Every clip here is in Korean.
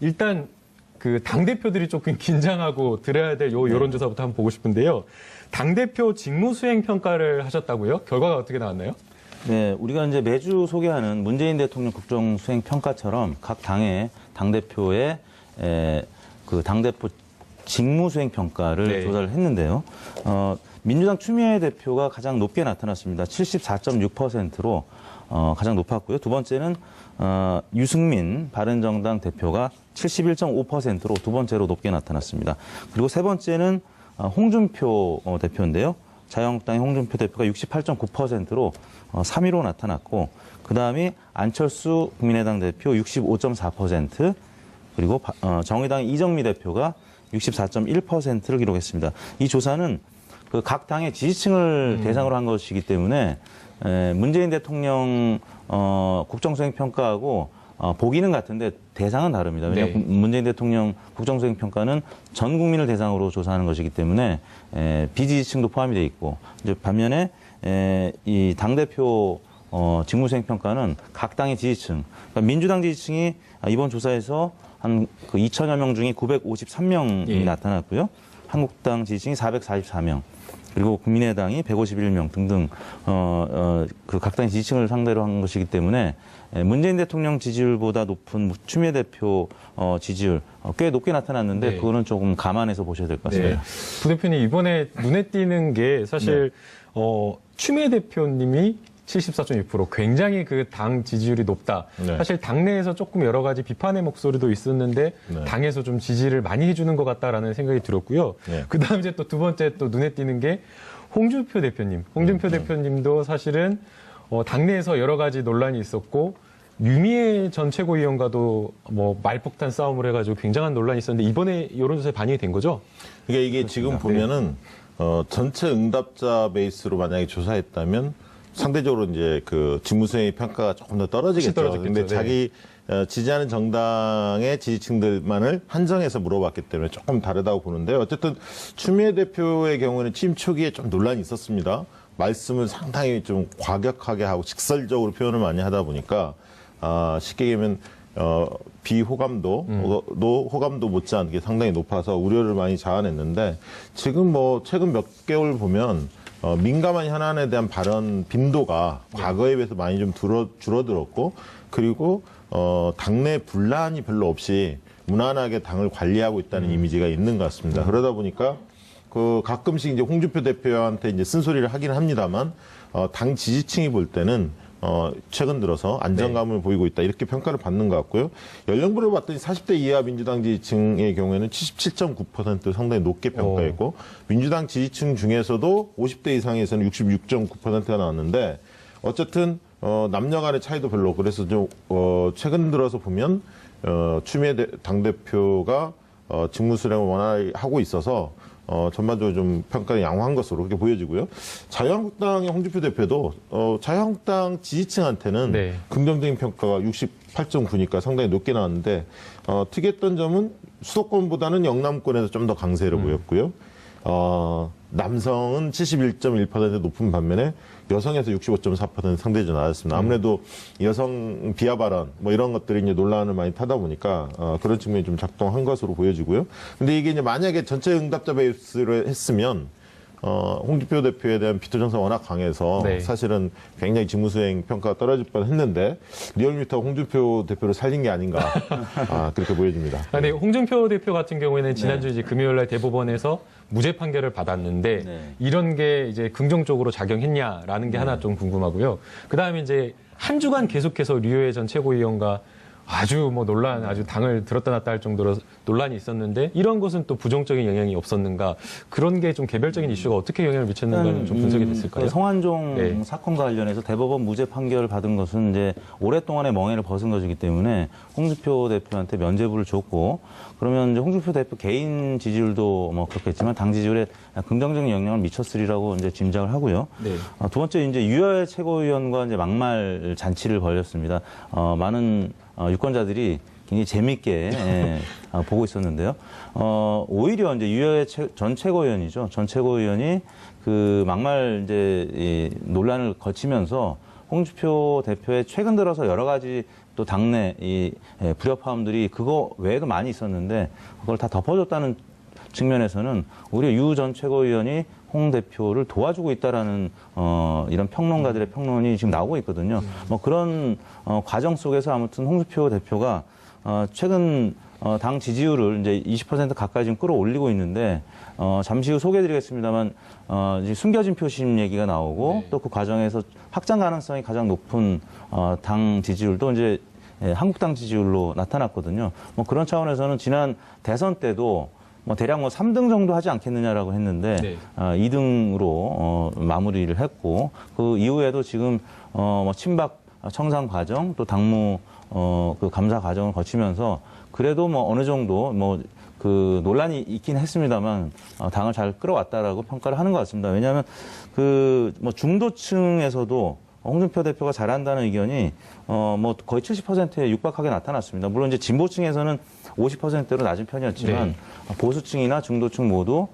일단 그 당대표들이 조금 긴장하고 들어야 될 요 여론조사부터 한번 보고 싶은데요. 당대표 직무수행 평가를 하셨다고요? 결과가 어떻게 나왔나요? 네, 우리가 이제 매주 소개하는 문재인 대통령 국정수행 평가처럼 각 당의 당대표의 그 당대표 직무수행 평가를 조사를 했는데요. 민주당 추미애 대표가 가장 높게 나타났습니다. 74.6%로 가장 높았고요. 두 번째는 유승민 바른정당 대표가 71.5%로 두 번째로 높게 나타났습니다. 그리고 세 번째는 홍준표 대표인데요. 자유한국당의 홍준표 대표가 68.9%로 3위로 나타났고, 그 다음이 안철수 국민의당 대표 65.4%, 그리고 정의당의 이정미 대표가 64.1%를 기록했습니다. 이 조사는 그 각 당의 지지층을 대상으로 한 것이기 때문에 문재인 대통령 국정수행 평가하고 보기는 같은데 대상은 다릅니다. 왜냐하면 문재인 대통령 국정수행 평가는 전 국민을 대상으로 조사하는 것이기 때문에 비지지층도 포함이 돼 있고, 이제 반면에 이 당대표 직무수행 평가는 각 당의 지지층, 그러니까 민주당 지지층이 이번 조사에서 한 그 2천여 명 중에 953명이 나타났고요. 한국당 지지층이 444명. 그리고 국민의당이 151명 등등 그 각 당의 지지층을 상대로 한 것이기 때문에 문재인 대통령 지지율보다 높은 추미애 대표 지지율 꽤 높게 나타났는데 그거는 조금 감안해서 보셔야 될 것 같습니다. 부대표님, 이번에 눈에 띄는 게 사실 추미애 대표님이 74.6% 굉장히 그 당 지지율이 높다. 사실 당내에서 조금 여러 가지 비판의 목소리도 있었는데 당에서 좀 지지를 많이 해주는 것 같다라는 생각이 들었고요. 그다음 이제 또 두 번째 또 눈에 띄는 게 홍준표 대표님. 홍준표 대표님도 사실은 당내에서 여러 가지 논란이 있었고 유미애 전 최고위원과도 뭐 말폭탄 싸움을 해가지고 굉장한 논란이 있었는데 이번에 여론조사에 반영이 된 거죠? 그러니까 이게 지금 보면은 전체 응답자 베이스로 만약에 조사했다면 상대적으로 이제 그 직무수행의 평가가 조금 더 떨어지겠죠. 근데 자기 지지하는 정당의 지지층들만을 한정해서 물어봤기 때문에 조금 다르다고 보는데, 어쨌든 추미애 대표의 경우에는 취임 초기에 좀 논란이 있었습니다. 말씀을 상당히 좀 과격하게 하고 직설적으로 표현을 많이 하다 보니까 쉽게 얘기하면 비호감도 호감도 못지않게 상당히 높아서 우려를 많이 자아냈는데, 지금 뭐 최근 몇 개월 보면 민감한 현안에 대한 발언 빈도가 과거에 비해서 많이 좀 줄어들었고, 그리고 당내 분란이 별로 없이 무난하게 당을 관리하고 있다는 이미지가 있는 것 같습니다. 그러다 보니까 그 가끔씩 이제 홍준표 대표한테 이제 쓴소리를 하긴 합니다만 당 지지층이 볼 때는 최근 들어서 안정감을 보이고 있다, 이렇게 평가를 받는 것 같고요. 연령부를 봤더니 40대 이하 민주당 지지층의 경우에는 77.9% 상당히 높게 평가했고, 민주당 지지층 중에서도 50대 이상에서는 66.9%가 나왔는데, 어쨌든 남녀 간의 차이도 별로. 그래서 좀 최근 들어서 보면 추미애 당대표가 직무수행을 원활히 하고 있어서 전반적으로 좀 평가가 양호한 것으로 그렇게 보여지고요. 자유한국당의 홍준표 대표도 자유한국당 지지층한테는 긍정적인 평가가 68.9니까 상당히 높게 나왔는데, 특이했던 점은 수도권보다는 영남권에서 좀 더 강세를 보였고요. 남성은 71.1% 높은 반면에 여성에서 65.4% 상대적으로 낮았습니다. 아무래도 여성 비하 발언 뭐 이런 것들이 이제 논란을 많이 타다 보니까 그런 측면이 좀 작동한 것으로 보여지고요. 근데 이게 이제 만약에 전체 응답자 베이스를 했으면 홍준표 대표에 대한 비토 정서가 워낙 강해서 사실은 굉장히 직무수행 평가가 떨어질 뻔했는데 리얼미터 홍준표 대표를 살린 게 아닌가 그렇게 보여집니다. 네, 홍준표 대표 같은 경우에는 지난주 이제 금요일날 대법원에서 무죄 판결을 받았는데 이런 게 이제 긍정적으로 작용했냐라는 게 하나 좀 궁금하고요. 그 다음에 이제 한 주간 계속해서 류호혜 전 최고위원과 아주 뭐 아주 당을 들었다 놨다 할 정도로 논란이 있었는데 이런 것은 또 부정적인 영향이 없었는가, 그런 게 좀 개별적인 이슈가 어떻게 영향을 미쳤는가는 좀 분석이 됐을까요? 성완종 사건과 관련해서 대법원 무죄 판결을 받은 것은 이제 오랫동안의 멍해를 벗은 것이기 때문에 홍준표 대표한테 면죄부를 줬고, 그러면 이제 홍준표 대표 개인 지지율도 뭐 그렇겠지만 당 지지율에 긍정적인 영향을 미쳤으리라고 이제 짐작을 하고요. 두 번째 이제 유여해 최고위원과 이제 막말 잔치를 벌였습니다. 많은 유권자들이 굉장히 재미있게 보고 있었는데요. 오히려 이제 유여해 전 최고위원이죠. 전 최고위원이 그 막말 이제 논란을 거치면서 홍준표 대표의 최근 들어서 여러 가지 또 당내 이 불협화음들이 그거 외에도 많이 있었는데 그걸 다 덮어줬다는 측면에서는 오히려 유 전 최고위원이 홍 대표를 도와주고 있다라는 이런 평론가들의 평론이 지금 나오고 있거든요. 뭐 그런 과정 속에서 아무튼 홍준표 대표가 최근 당 지지율을 이제 20% 가까이 지금 끌어올리고 있는데 잠시 후 소개해드리겠습니다만 이제 숨겨진 표심 얘기가 나오고 네. 또 그 과정에서 확장 가능성이 가장 높은 당 지지율도 이제 한국당 지지율로 나타났거든요. 뭐 그런 차원에서는 지난 대선 때도 뭐 대략 뭐 3등 정도 하지 않겠느냐라고 했는데 네. 2등으로 마무리를 했고 그 이후에도 지금 뭐 친박 청산 과정 또 당무 그 감사 과정을 거치면서 그래도 뭐 어느 정도 뭐 그 논란이 있긴 했습니다만 당을 잘 끌어왔다라고 평가를 하는 것 같습니다. 왜냐하면 그 뭐 중도층에서도 홍준표 대표가 잘한다는 의견이 뭐 거의 70%에 육박하게 나타났습니다. 물론 이제 진보층에서는 50%로 낮은 편이었지만 네. 보수층이나 중도층 모두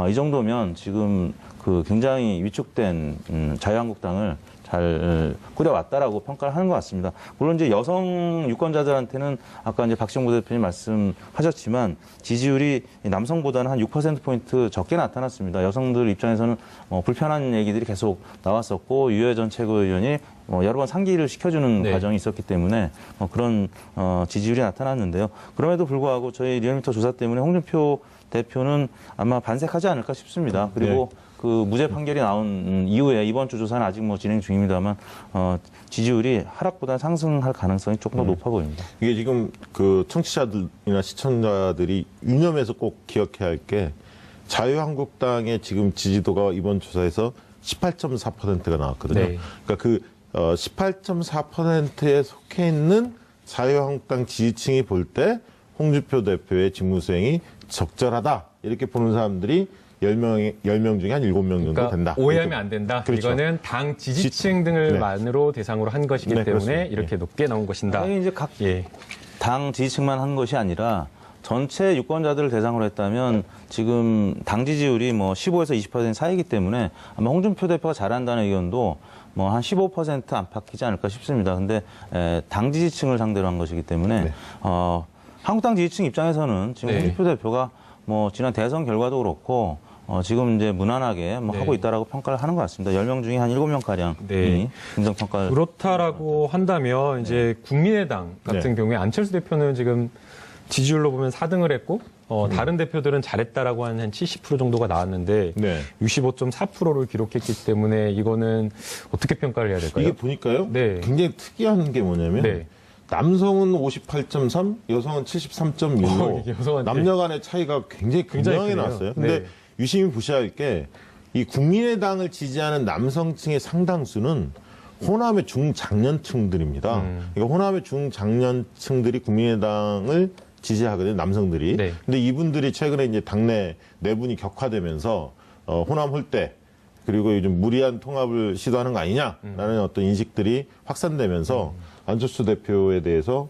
이 정도면 지금 그 굉장히 위축된 자유한국당을 잘 꾸려왔다라고 평가를 하는 것 같습니다. 물론 이제 여성 유권자들한테는 아까 이제 박시영 부대표님 말씀하셨지만 지지율이 남성보다는 한 6%포인트 적게 나타났습니다. 여성들 입장에서는 불편한 얘기들이 계속 나왔었고 유해 전 최고위원이 여러 번 상기를 시켜주는 네. 과정이 있었기 때문에 그런 지지율이 나타났는데요. 그럼에도 불구하고 저희 리얼미터 조사 때문에 홍준표 대표는 아마 반색하지 않을까 싶습니다. 그리고 그 무죄 판결이 나온 이후에 이번 주 조사는 아직 뭐 진행 중입니다만 지지율이 하락보다 상승할 가능성이 조금 더 높아 보입니다. 이게 지금 그 청취자들이나 시청자들이 유념해서 꼭 기억해야 할 게 자유한국당의 지금 지지도가 이번 조사에서 18.4%가 나왔거든요. 네. 그러니까 그 18.4%에 속해 있는 자유한국당 지지층이 볼 때 홍준표 대표의 직무수행이 적절하다 이렇게 보는 사람들이 10명 중에 한 7명 정도 그러니까 된다. 오해하면 안 된다. 그렇죠. 이거는 당 지지층 등을 네. 만으로 대상으로 한 것이기 네, 때문에 그렇습니다. 이렇게 높게 나온 것인다. 아니, 이제 각 예. 당 지지층만 한 것이 아니라 전체 유권자들을 대상으로 했다면 지금 당 지지율이 뭐 15에서 20% 사이이기 때문에 아마 홍준표 대표가 잘한다는 의견도 뭐 한 15% 안팎이지 않을까 싶습니다. 근데 당 지지층을 상대로 한 것이기 때문에 네. 한국당 지지층 입장에서는 지금 네. 홍준표 대표가 뭐 지난 대선 결과도 그렇고 지금 이제 무난하게 뭐 네. 하고 있다라고 평가를 하는 것 같습니다. 10명 중에 한 7명가량이 네. 긍정평가를 그렇다라고 한다면 이제 국민의당 같은 네. 경우에 안철수 대표는 지금 지지율로 보면 4등을 했고 다른 대표들은 잘했다라고 하는 한 70% 정도가 나왔는데 네. 65.4%를 기록했기 때문에 이거는 어떻게 평가를 해야 될까요? 이게 보니까요. 네. 굉장히 특이한 게 뭐냐면 네. 남성은 58.3, 여성은 73.1로 이게 여성한테 남녀 간의 차이가 굉장히 굉장히 극명하게 크네요. 나왔어요. 근데 네. 유심히 보셔야 할 게 이 국민의당을 지지하는 남성층의 상당수는 호남의 중장년층들입니다. 그러니까 호남의 중장년층들이 국민의당을 지지하거든요, 남성들이. 네. 근데 이분들이 최근에 이제 당내 내분이 격화되면서 호남 홀대 그리고 요즘 무리한 통합을 시도하는 거 아니냐라는 어떤 인식들이 확산되면서 안철수 대표에 대해서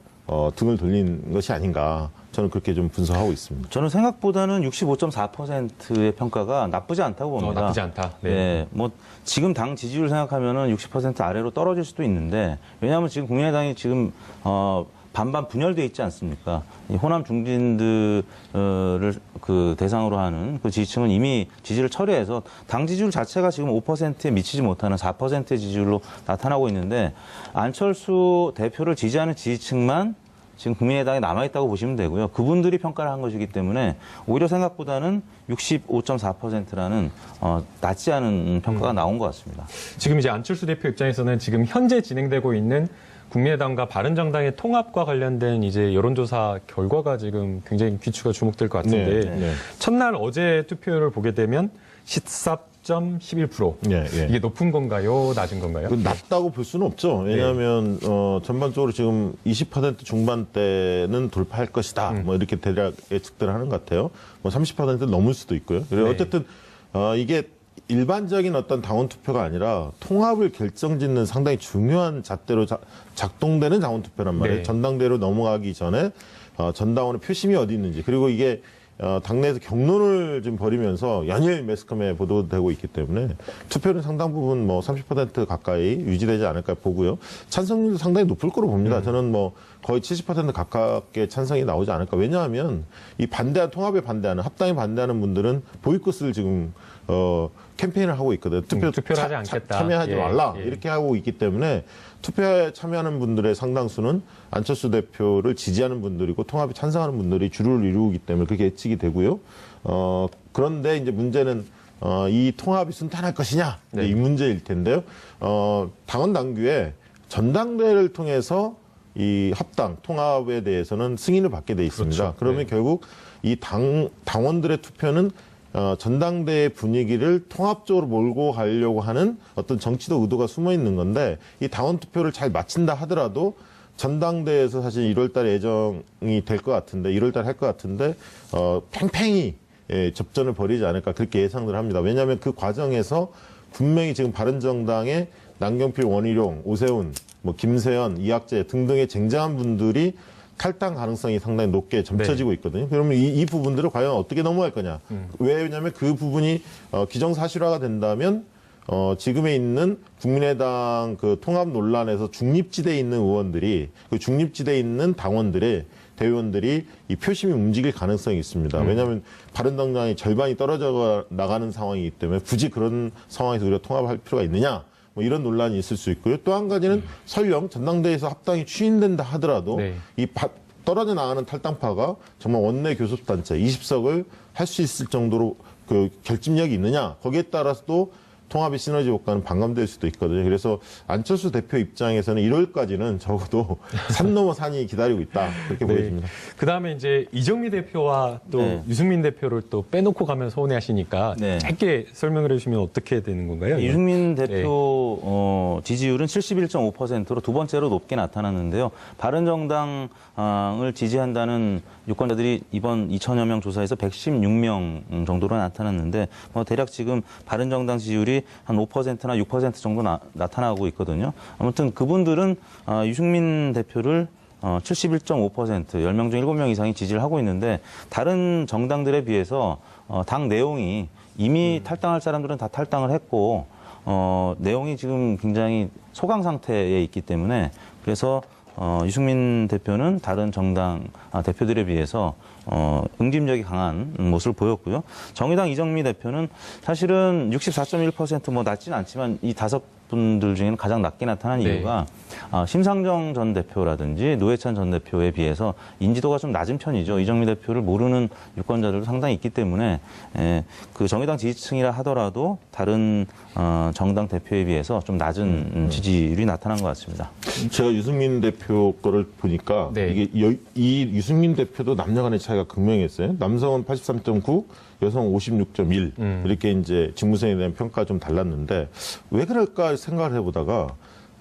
등을 돌린 것이 아닌가 저는 그렇게 좀 분석하고 있습니다. 저는 생각보다는 65.4%의 평가가 나쁘지 않다고 봅니다. 나쁘지 않다. 네. 네, 뭐 지금 당 지지율 생각하면은 60% 아래로 떨어질 수도 있는데 왜냐하면 지금 국민의당이 지금 반반 분열돼 있지 않습니까? 이 호남 중진들을 그 대상으로 하는 그 지지층은 이미 지지를 처리해서 당 지지율 자체가 지금 5%에 미치지 못하는 4%의 지지율로 나타나고 있는데 안철수 대표를 지지하는 지지층만 지금 국민의당에 남아있다고 보시면 되고요. 그분들이 평가를 한 것이기 때문에 오히려 생각보다는 65.4%라는 낮지 않은 평가가 나온 것 같습니다. 지금 이제 안철수 대표 입장에서는 지금 현재 진행되고 있는 국민의당과 바른정당의 통합과 관련된 이제 여론조사 결과가 지금 굉장히 귀추가 주목될 것 같은데 네. 첫날 어제 투표율을 보게 되면 14.11%. 예, 예. 이게 높은 건가요? 낮은 건가요? 그 낮다고 볼 수는 없죠. 왜냐하면 전반적으로 지금 20% 중반대는 돌파할 것이다. 뭐 이렇게 대략 예측들을 하는 것 같아요. 뭐 30%는 넘을 수도 있고요. 그래서 네. 어쨌든 이게 일반적인 어떤 당원 투표가 아니라 통합을 결정짓는 상당히 중요한 잣대로 작동되는 당원 투표란 말이에요. 네. 전당대로 넘어가기 전에 전당원의 표심이 어디 있는지 그리고 이게 당내에서 경론을 좀 벌이면서 연일 매스컴에 보도되고 있기 때문에 투표는 상당 부분 뭐 30% 가까이 유지되지 않을까 보고요. 찬성률도 상당히 높을 거로 봅니다. 저는 뭐 거의 70% 가깝게 찬성이 나오지 않을까. 왜냐하면 이 통합에 반대하는, 합당에 반대하는 분들은 보이콧을 지금 캠페인을 하고 있거든요. 투표를 하지 않겠다. 참여하지 말라. 예. 이렇게 하고 있기 때문에 투표에 참여하는 분들의 상당수는 안철수 대표를 지지하는 분들이고 통합에 찬성하는 분들이 주를 이루기 때문에 그렇게 예측이 되고요. 그런데 이제 문제는 이 통합이 순탄할 것이냐 네. 이 문제일 텐데요. 당원 당규에 전당대회를 통해서 이 합당 통합에 대해서는 승인을 받게 돼 있습니다. 그렇죠. 그러면 네. 결국 이 당원들의 투표는 전당대회 분위기를 통합적으로 몰고 가려고 하는 어떤 정치적 의도가 숨어 있는 건데 이 당원 투표를 잘 마친다 하더라도 전당대회에서 사실 1월 달에 예정이 될 것 같은데 1월 달에 할 것 같은데 팽팽히 접전을 벌이지 않을까 그렇게 예상을 합니다. 왜냐하면 그 과정에서 분명히 지금 바른정당의 남경필, 원희룡, 오세훈, 뭐 김세연, 이학재 등등의 쟁쟁한 분들이 탈당 가능성이 상당히 높게 점쳐지고 있거든요. 그러면 이 부분들을 과연 어떻게 넘어갈 거냐. 왜냐하면 그 부분이 기정사실화가 된다면 지금에 있는 국민의당 그 통합 논란에서 중립지대에 있는 의원들이 그 중립지대에 있는 당원들의 대의원들이 이 표심이 움직일 가능성이 있습니다. 왜냐하면 바른정당이 절반이 떨어져 나가는 상황이기 때문에 굳이 그런 상황에서 우리가 통합할 필요가 있느냐. 뭐 이런 논란이 있을 수 있고요. 또 한 가지는 설령 전당대회에서 합당이 추진된다 하더라도 네. 이 떨어져 나가는 탈당파가 정말 원내 교섭단체 20석을 할 수 있을 정도로 그 결집력이 있느냐. 거기에 따라서도 통합의 시너지 효과는 반감될 수도 있거든요. 그래서 안철수 대표 입장에서는 1월까지는 적어도 산 넘어 산이 기다리고 있다. 그렇게 보여집니다. 그다음에 이제 이정미 대표와 또 네. 유승민 대표를 또 빼놓고 가면 서운해하시니까 네. 짧게 설명을 해주시면 어떻게 되는 건가요? 유승민 대표 지지율은 71.5%로 두 번째로 높게 나타났는데요. 바른정당을 지지한다는 유권자들이 이번 2천여 명 조사에서 116명 정도로 나타났는데 뭐 대략 지금 바른정당 지지율이 한 5%나 6% 정도 나타나고 있거든요. 아무튼 그분들은 유승민 대표를 71.5%, 10명 중 7명 이상이 지지를 하고 있는데 다른 정당들에 비해서 당 내용이 이미 탈당할 사람들은 다 탈당을 했고 내용이 지금 굉장히 소강 상태에 있기 때문에 그래서 유승민 대표는 다른 정당 대표들에 비해서 응집력이 강한 모습을 보였고요. 정의당 이정미 대표는 사실은 64.1% 뭐 낮지는 않지만 이 다섯 분들 중에는 가장 낮게 나타난 네. 이유가 심상정 전 대표라든지 노회찬 전 대표에 비해서 인지도가 좀 낮은 편이죠. 이정미 대표를 모르는 유권자들도 상당히 있기 때문에 그 정의당 지지층이라 하더라도 다른 정당 대표에 비해서 좀 낮은 지지율이 나타난 것 같습니다. 제가 유승민 대표 거를 보니까 네. 이게 이 유승민 대표도 남녀 간의 차이가 극명했어요. 남성은 83.9, 여성 56.1 이렇게 이제 직무수행에 대한 평가가 좀 달랐는데 왜 그럴까 생각을 해보다가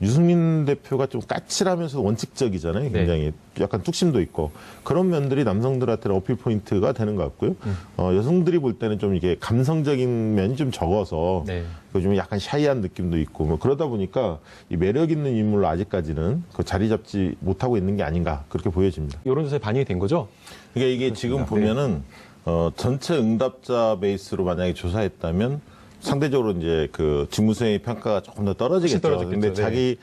유승민 대표가 좀 까칠하면서 원칙적이잖아요. 굉장히 약간 뚝심도 있고 그런 면들이 남성들한테는 어필 포인트가 되는 것 같고요. 여성들이 볼 때는 좀 이게 감성적인 면이 좀 적어서 좀 약간 샤이한 느낌도 있고 뭐 그러다 보니까 이 매력 있는 인물로 아직까지는 그 자리 잡지 못하고 있는 게 아닌가 그렇게 보여집니다. 여론조사에 반영이 된 거죠? 그러니까 이게 지금 보면은 전체 응답자 베이스로 만약에 조사했다면 상대적으로 이제 그 직무수행의 평가가 조금 더 떨어지겠죠. 근데 자기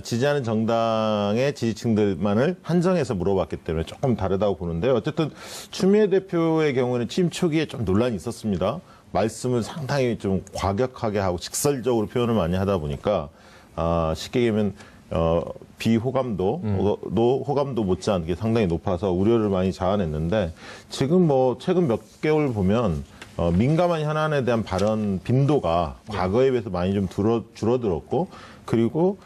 지지하는 정당의 지지층들만을 한정해서 물어봤기 때문에 조금 다르다고 보는데요. 어쨌든 추미애 대표의 경우에는 취임 초기에 좀 논란이 있었습니다. 말씀을 상당히 좀 과격하게 하고 직설적으로 표현을 많이 하다 보니까 쉽게 얘기하면 비호감도 호감도 못지않게 상당히 높아서 우려를 많이 자아냈는데 지금 뭐 최근 몇 개월 보면 민감한 현안에 대한 발언 빈도가 과거에 비해서 많이 좀 줄어들었고 그리고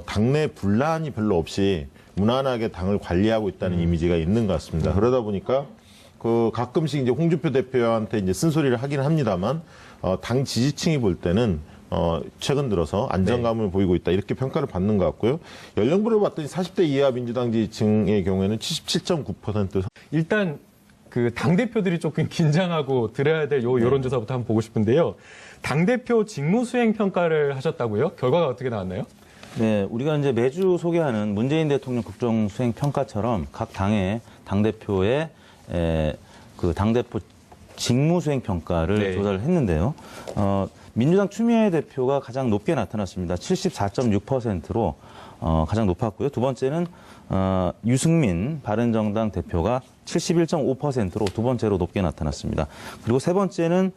당내 분란이 별로 없이 무난하게 당을 관리하고 있다는 이미지가 있는 것 같습니다. 그러다 보니까 그 가끔씩 이제 홍준표 대표한테 이제 쓴소리를 하긴 합니다만 당 지지층이 볼 때는 최근 들어서 안정감을 보이고 있다 이렇게 평가를 받는 것 같고요. 연령부를 봤더니 40대 이하 민주당 지지층의 경우에는 77.9%. 일단 그 당대표들이 조금 긴장하고 들어야 될 요 여론조사부터 한번 보고 싶은데요. 당대표 직무수행 평가를 하셨다고요? 결과가 어떻게 나왔나요? 네, 우리가 이제 매주 소개하는 문재인 대통령 국정수행 평가처럼 각 당의 당대표의 그 그 당대표 직무수행 평가를 네. 조사를 했는데요. 민주당 추미애 대표가 가장 높게 나타났습니다. 74.6%로 가장 높았고요. 두 번째는 유승민 바른정당 대표가 71.5%로 두 번째로 높게 나타났습니다. 그리고 세 번째는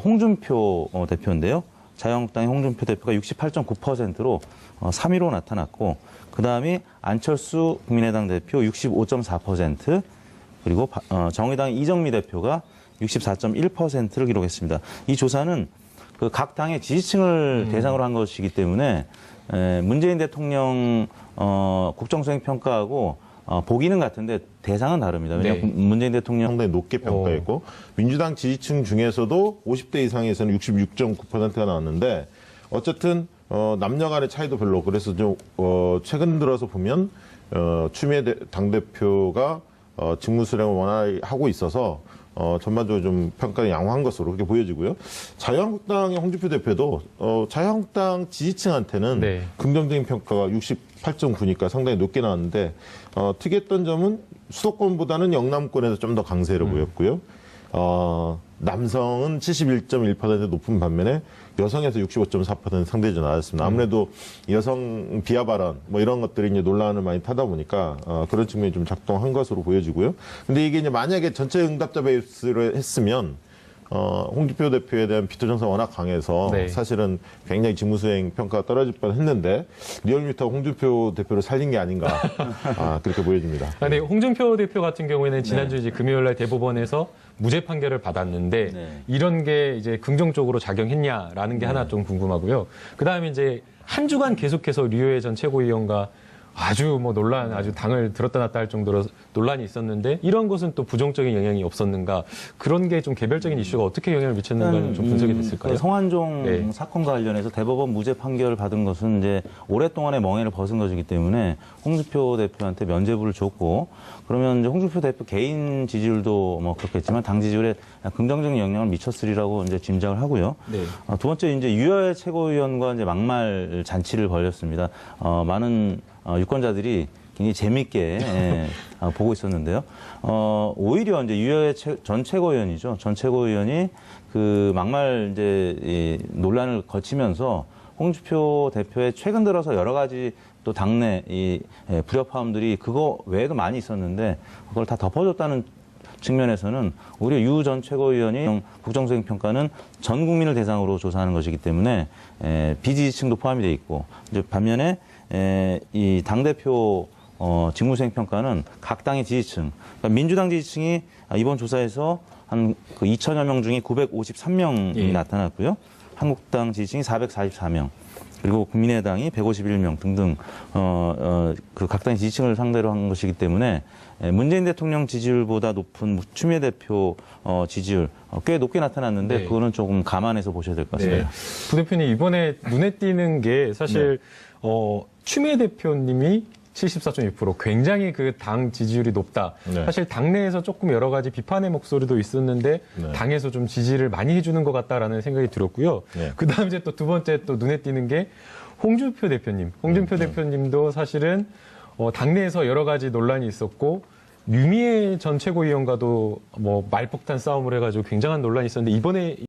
홍준표 대표인데요. 자유한국당의 홍준표 대표가 68.9%로 3위로 나타났고, 그 다음이 안철수 국민의당 대표 65.4%, 그리고 정의당 이정미 대표가 64.1%를 기록했습니다. 이 조사는 그 각 당의 지지층을 대상으로 한 것이기 때문에 문재인 대통령 국정수행 평가하고 보기는 같은데 대상은 다릅니다. 왜냐하면 네. 문재인 대통령 상당히 높게 평가했고 민주당 지지층 중에서도 50대 이상에서는 66.9%가 나왔는데 어쨌든 남녀 간의 차이도 별로. 그래서 좀 최근 들어서 보면 추미애 당대표가 직무 수행을 원활히 하고 있어서 전반적으로 좀 평가가 양호한 것으로 그렇게 보여지고요. 자유한국당의 홍준표 대표도 자유한국당 지지층한테는 네. 긍정적인 평가가 68.9니까 상당히 높게 나왔는데 특이했던 점은 수도권보다는 영남권에서 좀 더 강세를 보였고요. 남성은 71.1% 높은 반면에 여성에서 65.4% 상대적으로 낮았습니다. 아무래도 여성 비하 발언 뭐 이런 것들이 이제 논란을 많이 타다 보니까 그런 측면이 좀 작동한 것으로 보여지고요. 근데 이게 이제 만약에 전체 응답자 베이스를 했으면 홍준표 대표에 대한 비토 정서가 워낙 강해서 네. 사실은 굉장히 직무수행 평가가 떨어질 뻔했는데 리얼미터 홍준표 대표를 살린 게 아닌가 그렇게 보여집니다. 근데 홍준표 대표 같은 경우에는 지난주 이제 금요일 날 대법원에서 무죄 판결을 받았는데 네. 이런 게 이제 긍정적으로 작용했냐라는 게 하나 좀 궁금하고요. 그다음에 이제 한 주간 계속해서 류호혜 전 최고위원과 아주 뭐 논란, 아주 당을 들었다 놨다 할 정도로 논란이 있었는데 이런 것은 또 부정적인 영향이 없었는가? 그런 게 좀 개별적인 이슈가 어떻게 영향을 미쳤는가는 좀 분석이 됐을까요? 성완종 네. 사건과 관련해서 대법원 무죄 판결을 받은 것은 이제 오랫동안의 멍해를 벗은 것이기 때문에 홍준표 대표한테 면죄부를 줬고, 그러면 이제 홍준표 대표 개인 지지율도 뭐 그렇겠지만 당 지지율에 긍정적인 영향을 미쳤으리라고 이제 짐작을 하고요. 네. 두 번째 이제 유여해 최고위원과 이제 막말 잔치를 벌였습니다. 많은 유권자들이 굉장히 재밌게 보고 있었는데요. 오히려 이제 유여해 전 최고위원이죠. 전 최고위원이 그 막말 이제 이 논란을 거치면서 홍준표 대표의 최근 들어서 여러 가지 또 당내 이 불협화음들이 그거 외에도 많이 있었는데 그걸 다 덮어줬다는 측면에서는 오히려 유 전 최고위원이 국정수행 평가는 전 국민을 대상으로 조사하는 것이기 때문에 비지지층도 포함이 돼 있고, 이제 반면에 이 당대표 직무수행 평가는 각 당의 지지층, 그러니까 민주당 지지층이 이번 조사에서 한 그 2천여 명 중에 953명이 예. 나타났고요. 한국당 지지층이 444명, 그리고 국민의당이 151명 등등 그 각 당의 지지층을 상대로 한 것이기 때문에 문재인 대통령 지지율보다 높은 추미애 대표 지지율 꽤 높게 나타났는데 네. 그거는 조금 감안해서 보셔야 될 것 같습니다. 부 대표님 이번에 눈에 띄는 게 사실 추미애 대표님이 74.6% 굉장히 그 당 지지율이 높다. 네. 사실 당내에서 조금 여러 가지 비판의 목소리도 있었는데 네. 당에서 좀 지지를 많이 해주는 것 같다라는 생각이 들었고요. 네. 그다음 이제 또 두 번째 또 눈에 띄는 게 홍준표 대표님. 홍준표 대표님도 사실은 당내에서 여러 가지 논란이 있었고 유미애 전 최고위원과도 뭐 말폭탄 싸움을 해가지고 굉장한 논란이 있었는데 이번에